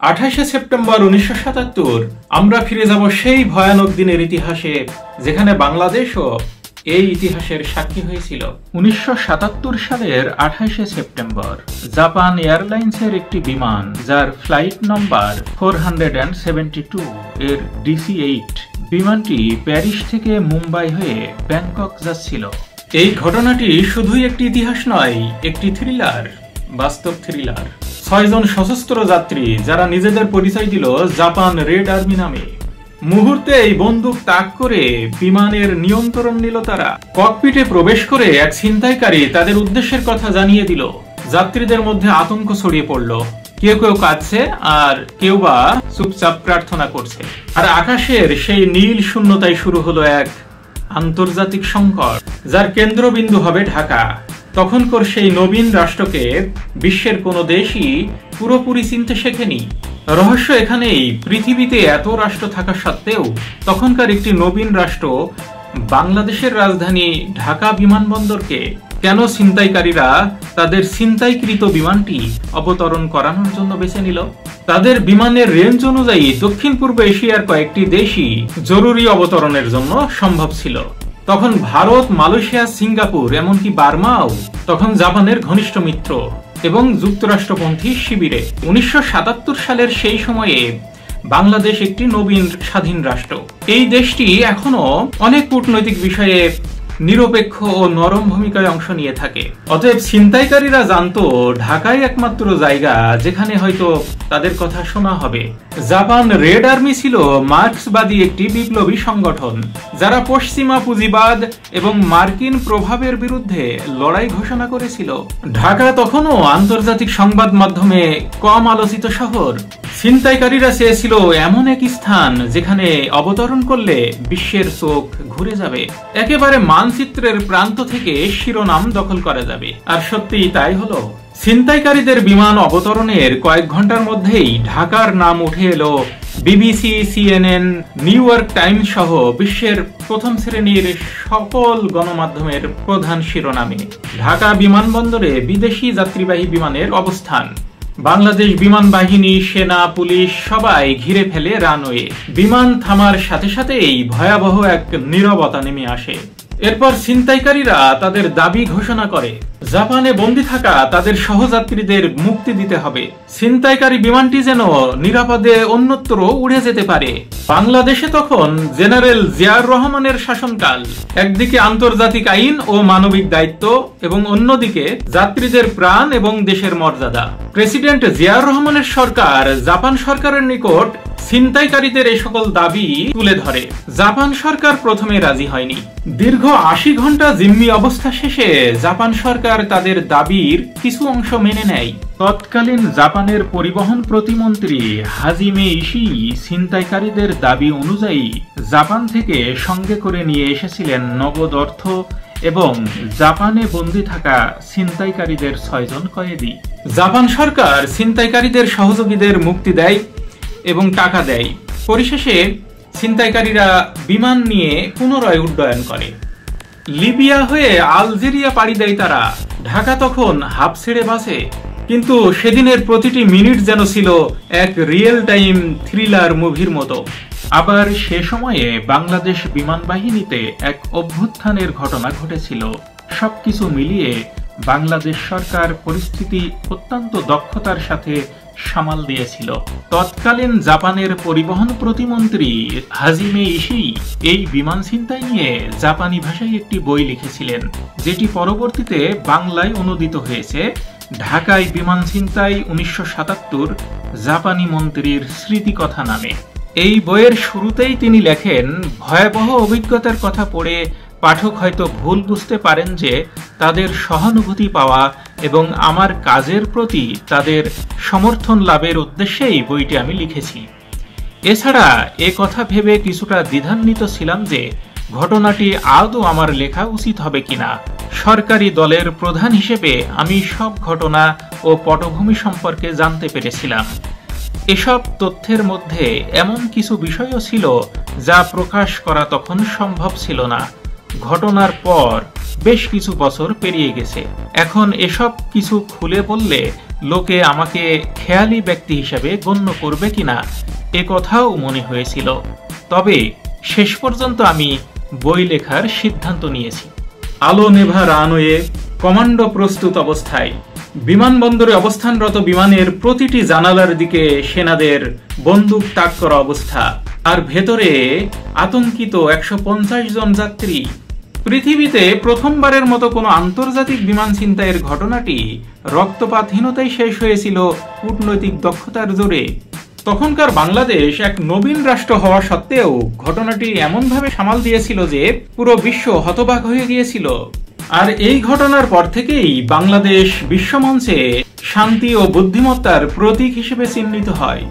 28শে September 1977 আমরা ফিরে যাব সেই ভয়ানক দিনের ইতিহাসে, যেখানে বাংলাদেশও এই ইতিহাসের সাক্ষী হয়েছিল। 1977 সালের 28শে সেপ্টেম্বর জাপান এয়ারলাইন্সের একটি বিমান, যার ফ্লাইট নম্বর 472 এর DC-8 বিমানটি প্যারিস থেকে মুম্বাই হয়ে ব্যাংকক যাচ্ছিল। এই ঘটনাটি শুধুই একটি ইতিহাস নয়, একটি থ্রিলার, বাস্তব থ্রিলার। 6 জন সশস্ত্র যাত্রী, যারা নিজেদের পরিচয় দিল জাপান রেড আর্মি নামে, মুহূর্তে এই বন্দুক তাক করে বিমানের নিয়ন্ত্রণ নিল। তারা ককপিটে প্রবেশ করে এক ছিনতাইকারী তাদের উদ্দেশ্যের কথা জানিয়ে দিল। যাত্রীদের মধ্যে আতঙ্ক ছড়িয়ে পড়ল। কেউ কেউ কাঁদছে, আর কেউ বা চুপচাপ প্রার্থনা করছে। আর আকাশের সেই নীল শূন্যতায় শুরু হলো এক আন্তর্জাতিক সংকট, যার কেন্দ্রবিন্দু হবে ঢাকা। তখনকার সেই নবীন রাষ্ট্রকে বিশ্বের কোনো দেশই পুরোপুরি চিনতে শেখেনি। রহস্য এখানেই, পৃথিবীতে এত রাষ্ট্র থাকা সত্ত্বেও তখনকার একটি নবীন রাষ্ট্র বাংলাদেশের রাজধানী ঢাকা বিমানবন্দরকে কেন ছিনতাইকারীরা তাদের ছিনতাইকৃত বিমানটি অবতরণ করানোর জন্য বেছে নিল। তাদের বিমানের রেঞ্জ অনুযায়ী দক্ষিণ পূর্ব এশিয়ার কয়েকটি দেশই জরুরি অবতরণের জন্য সম্ভব ছিল। তখন ভারত, মালয়েশিয়া, সিঙ্গাপুর, এমনকি বার্মাও তখন জাপানের ঘনিষ্ঠ মিত্র এবং যুক্তরাষ্ট্রপন্থী শিবিরে। 1977 সালের সেই সময়ে বাংলাদেশ একটি নবীন স্বাধীন রাষ্ট্র। এই দেশটি এখনো অনেক কূটনৈতিক বিষয়ে নিরপেক্ষ ও নরম ভূমিকায় অংশ নিয়ে থাকে। অতএব ছিনতাইকারীরা জানতো ঢাকায় একমাত্র জায়গা যেখানে হয়তো তাদের কথা শোনা হবে। জাপান রেড আর্মি ছিল মার্ক্সবাদী একটি বিপ্লবী সংগঠন, যারা পশ্চিমা পুঁজিবাদ এবং মার্কিন প্রভাবের বিরুদ্ধে লড়াই ঘোষণা করেছিল। ঢাকা তখনও আন্তর্জাতিক সংবাদ মাধ্যমে কম আলোচিত শহর। ছিনতাইকারীরা চেয়েছিল এমন এক স্থান যেখানে অবতরণ করলে বিশ্বের চোখ ঘুরে যাবে, একেবারে মানচিত্রের প্রান্ত থেকে শিরোনাম দখল করা যাবে। আর সত্যিই তাই হলো। ছিনতাইকারীদের বিমান অবতরণের কয়েক ঘন্টার মধ্যেই ঢাকার নাম উঠে এলো BBC, CNN, new York Times সহ বিশ্বের প্রথম শ্রেণীর সকল গণমাধ্যমের প্রধান শিরোনামে। ঢাকা বিমানবন্দরে বিদেশি যাত্রীবাহী বিমানের অবস্থান। বাংলাদেশ বিমান বাহিনী, সেনা, পুলিশ সবাই ঘিরে ফেলে রানওয়ে। বিমান থামার সাথে সাথেই ভয়াবহ এক নীরবতা নেমে আসে। এরপর ছিনতাইকারীরা তাদের দাবি ঘোষণা করে, জাপানে বন্দী থাকা তাদের সহযাত্রীদের মুক্তি দিতে হবে। ছিনতাইকারী বিমানটি যেন নিরাপদে অন্যত্র উড়ে যেতে পারে। বাংলাদেশে তখন জেনারেল জিয়াউর রহমানের শাসনকাল। একদিকে আন্তর্জাতিক আইন ও মানবিক দায়িত্ব, এবং অন্যদিকে যাত্রীদের প্রাণ এবং দেশের মর্যাদা। প্রেসিডেন্ট জিয়াউর রহমানের সরকার জাপান সরকারের নিকট ছিনতাইকারীদের এই সকল দাবি তুলে ধরে। জাপান সরকার প্রথমে রাজি হয়নি। দীর্ঘ 80 ঘন্টা জিম্মি অবস্থা শেষে জাপান সরকার তাদের দাবির কিছু অংশ মেনে নেয়। তৎকালীন জাপানের পরিবহন প্রতিমন্ত্রী হাজিমে ইশিই ছিনতাইকারীদের দাবি অনুযায়ী জাপান থেকে সঙ্গে করে নিয়ে এসেছিলেন নগদ অর্থ এবং জাপানে বন্দী থাকা ছিনতাইকারীদের 6 জন কয়েদি। জাপান সরকার ছিনতাইকারীদের সহযোগীদের মুক্তি দেয় এবং টাকা দেয়। পরিশেষে ছিনতাইকারীরা বিমান নিয়ে পুনরায় উড্ডয়ন করে। লিবিয়া হয়ে আলজেরিয়া পাড়ি দেয় তারা। ঢাকা তখন হাফ ছেড়ে বাঁচে, কিন্তু সেদিনের প্রতিটি মিনিট যেন ছিল এক রিয়েল টাইম থ্রিলার মুভির মতো। আবার সে সময়ে বাংলাদেশ বিমান বাহিনীতে এক অভ্যুত্থানের ঘটনা ঘটেছিল। সবকিছু মিলিয়ে বাংলাদেশ সরকার পরিস্থিতি অত্যন্ত দক্ষতার সাথে সামাল দিয়েছিল। তৎকালীন জাপানের পরিবহন প্রতিমন্ত্রী হাজিমে ইশিই এই বিমান ছিনতাই নিয়ে জাপানি ভাষায় একটি বই লিখেছিলেন, যেটি পরবর্তীতে বাংলায় অনুদিত হয়েছে ঢাকায় বিমান ছিনতাই 1977 জাপানি মন্ত্রীর স্মৃতিকথা নামে। এই বইয়ের শুরুতেই তিনি লেখেন, ভয়াবহ অভিজ্ঞতার কথা পড়ে পাঠক হয়তো ভুল বুঝতে পারেন যে তাদের সহানুভূতি পাওয়া এবং আমার কাজের প্রতি তাদের সমর্থন লাভের উদ্দেশ্যেই বইটি আমি লিখেছি। এছাড়া এ কথা ভেবে কিছুটা দ্বিধান্বিত ছিলাম যে ঘটনাটি আদৌ আমার লেখা উচিত হবে কিনা। সরকারি দলের প্রধান হিসেবে আমি সব ঘটনা ও পটভূমি সম্পর্কে জানতে পেরেছিলাম। এসব তথ্যের মধ্যে এমন কিছু বিষয়ও ছিল যা প্রকাশ করা তখন সম্ভব ছিল না। ঘটনার পর বেশ কিছু বছর পেরিয়ে গেছে। এখন এসব কিছু খুলে বললে লোকে আমাকে খেয়ালি ব্যক্তি হিসেবে গণ্য করবে কিনা এ কথাও মনে হয়েছিল। তবে শেষ পর্যন্ত আমি বই লেখার সিদ্ধান্ত নিয়েছি। আলো নেভা রানওয়ে, কমান্ডো প্রস্তুত অবস্থায়, বিমানবন্দরে অবস্থানরত বিমানের প্রতিটি জানালার দিকে সেনাদের বন্দুক তাক করা অবস্থা, আর ভেতরে আতঙ্কিত 150 জন যাত্রী। পৃথিবীতে প্রথমবারের মতো কোনো আন্তর্জাতিক বিমান ছিনতাইয়ের ঘটনাটি রক্তপাতহীনতায় শেষ হয়েছিল কূটনৈতিক দক্ষতার জোরে। তখনকার বাংলাদেশ এক নবীন রাষ্ট্র হওয়া সত্ত্বেও ঘটনাটি এমনভাবে সামাল দিয়েছিল যে পুরো বিশ্ব হতবাক হয়ে গিয়েছিল। আর এই ঘটনার পর থেকেই বাংলাদেশ বিশ্বমঞ্চে শান্তি ও বুদ্ধিমত্তার প্রতীক হিসেবে চিহ্নিত হয়।